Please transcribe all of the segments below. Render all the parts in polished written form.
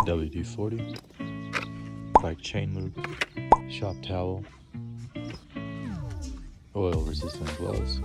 WD-40, bike chain lube, shop towel, oil resistant gloves.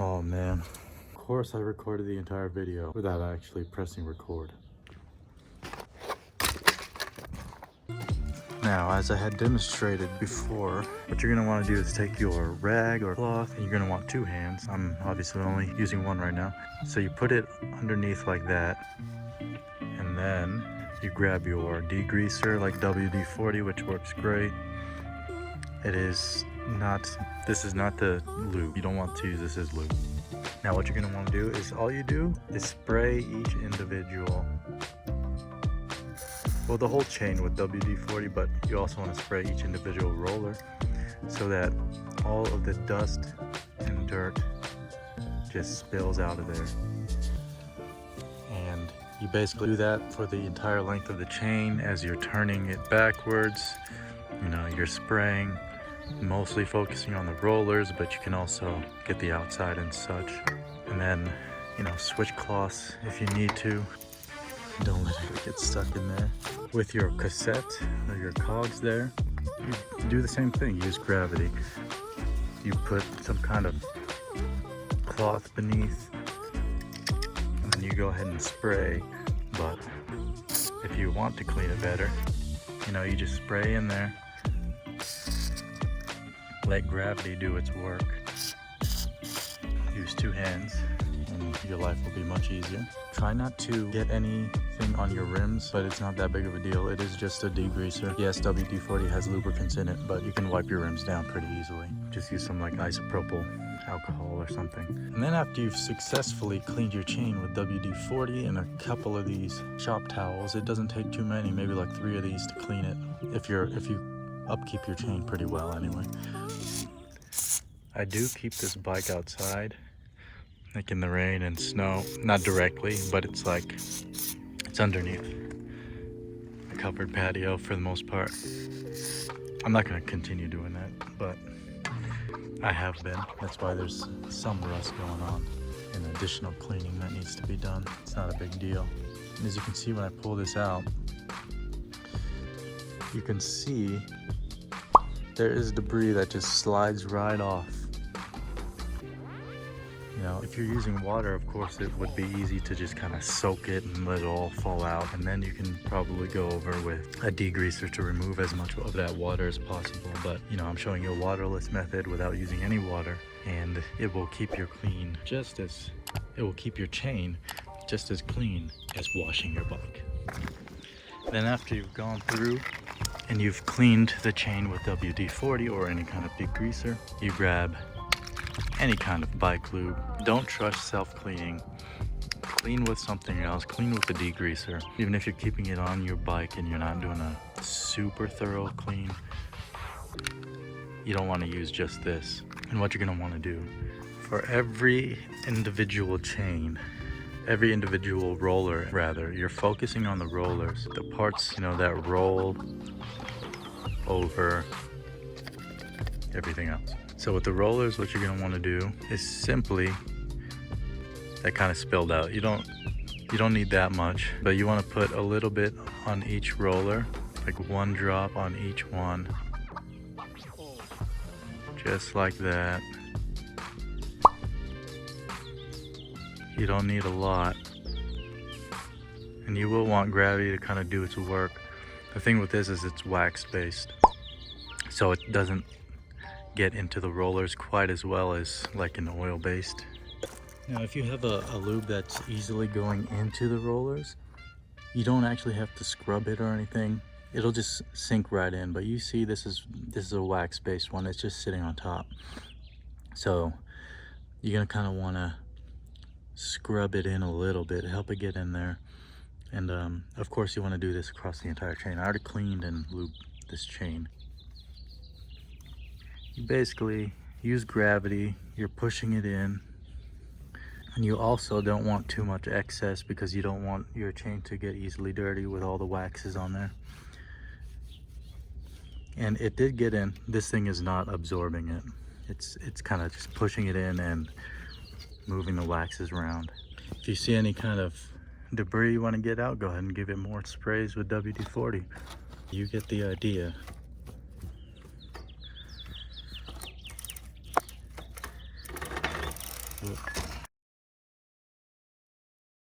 Oh man, of course I recorded the entire video without actually pressing record. Now, as I had demonstrated before, what you're gonna wanna do is take your rag or cloth, and you're gonna want two hands. I'm obviously only using one right now. So you put it underneath like that, and then you grab your degreaser like WD-40, which works great. This is not the lube. You don't want to use this as lube. Now what you're gonna wanna do is all you do is spray each individual, well, the whole chain with WD-40, but you also wanna spray each individual roller so that all of the dust and dirt just spills out of there. And you basically do that for the entire length of the chain. As you're turning it backwards, you're spraying, mostly focusing on the rollers, but you can also get the outside and such. And then, switch cloths if you need to. Don't let it get stuck in there. With your cassette or your cogs there, you do the same thing. Use gravity. You put some kind of cloth beneath, and then you go ahead and spray. But if you want to clean it better, you just spray in there. Let gravity do its work. Use two hands and your life will be much easier. Try not to get anything on your rims, but it's not that big of a deal. It is just a degreaser. Yes, WD-40 has lubricants in it, but you can wipe your rims down pretty easily. Just use some like isopropyl alcohol or something. And then after you've successfully cleaned your chain with WD-40 and a couple of these shop towels, it doesn't take too many, maybe like 3 of these to clean it if you upkeep your chain pretty well anyway. I do keep this bike outside, like in the rain and snow, not directly, but it's underneath a covered patio for the most part. I'm not going to continue doing that, but I have been. That's why there's some rust going on and additional cleaning that needs to be done. It's not a big deal. And as you can see when I pull this out, you can see there is debris that just slides right off. If you're using water, of course, it would be easy to just kind of soak it and let it all fall out. And then you can probably go over with a degreaser to remove as much of that water as possible. But, I'm showing you a waterless method without using any water. And it will keep your chain just as clean as washing your bike. Then after you've gone through and you've cleaned the chain with WD-40 or any kind of degreaser, you grab any kind of bike lube. Don't trust self-cleaning. Clean with something else. Clean with the degreaser. Even if you're keeping it on your bike and you're not doing a super thorough clean, you don't want to use just this. And what you're going to want to do, for every individual chain, every individual roller rather, you're focusing on the rollers, the parts that roll over everything else. So with the rollers, what you're gonna want to do is simply, that kind of spilled out, you don't need that much, but you want to put a little bit on each roller, like 1 drop on each one, just like that. You don't need a lot, and you will want gravity to kind of do its work. The thing with this is it's wax based, so it doesn't get into the rollers quite as well as like an oil based. Now if you have a lube that's easily going into the rollers, you don't actually have to scrub it or anything. It'll just sink right in. But you see this is a wax based one. It's just sitting on top, so you're gonna kind of want to scrub it in a little bit, help it get in there. And of course you want to do this across the entire chain. I already cleaned and lubed this chain. You basically use gravity, you're pushing it in, and you also don't want too much excess because you don't want your chain to get easily dirty with all the waxes on there. And it did get in. This thing is not absorbing it. It's kind of just pushing it in and moving the waxes around. If you see any kind of debris you want to get out, go ahead and give it more sprays with WD-40. You get the idea. Look.